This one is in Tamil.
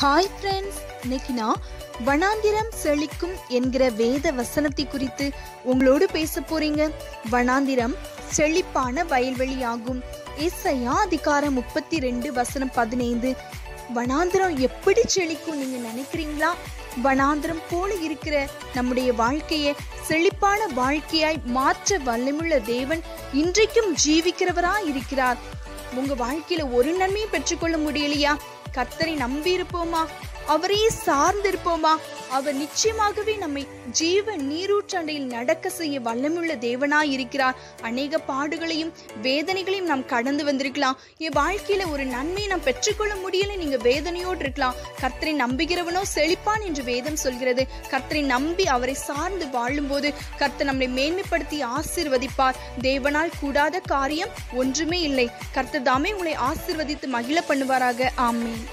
ஹாய் ஃப்ரெண்ட்ஸ், இன்னைக்கு நான் வனாந்திரம் செழிக்கும் என்கிற வேத வசனத்தை குறித்து உங்களோடு பேச போறீங்க. வனாந்திரம் செழிப்பான வயல்வெளி ஆகும். ஏசாயா அதிகாரம் 32 வசனம் 15. வனாந்திரம் எப்படி செழிக்கும் நீங்க நினைக்கிறீங்களா? வனாந்திரம் போல இருக்கிற நம்முடைய வாழ்க்கையை செழிப்பான வாழ்க்கையாய் மாற்ற வல்லமுள்ள தேவன் இன்றைக்கும் ஜீவிக்கிறவராய் இருக்கிறார். உங்க வாழ்க்கையில ஒரு நன்மையை பெற்றுக்கொள்ள முடியலையா? கர்த்தரை நம்பி இருப்போமா? அவரையே சார்ந்து இருப்போமா? அவர் நிச்சயமாகவே நம்மை ஜீவ நீரூற்றண்டையில் நடக்க செய்ய வல்லமுள்ள தேவனாய் இருக்கிறார். அநேக பாடுகளையும் வேதனைகளையும் நாம் கடந்து வந்திருக்கலாம். என் வாழ்க்கையில ஒரு நன்மையை நாம் பெற்றுக்கொள்ள முடியல, நீங்க வேதனையோடு இருக்கலாம். கர்த்தரை நம்புகிறவனோ செழிப்பான் என்று வேதம் சொல்கிறது. கர்த்தரை நம்பி அவரை சார்ந்து வாழும் போது கர்த்தர் நம்மை மேன்மைப்படுத்தி ஆசீர்வதிப்பார். தேவனால் கூடாத காரியம் ஒன்றுமே இல்லை. கர்த்தர் தாமே உங்களை ஆசீர்வதித்து மகிழ பண்ணுவாராக. ஆமென்.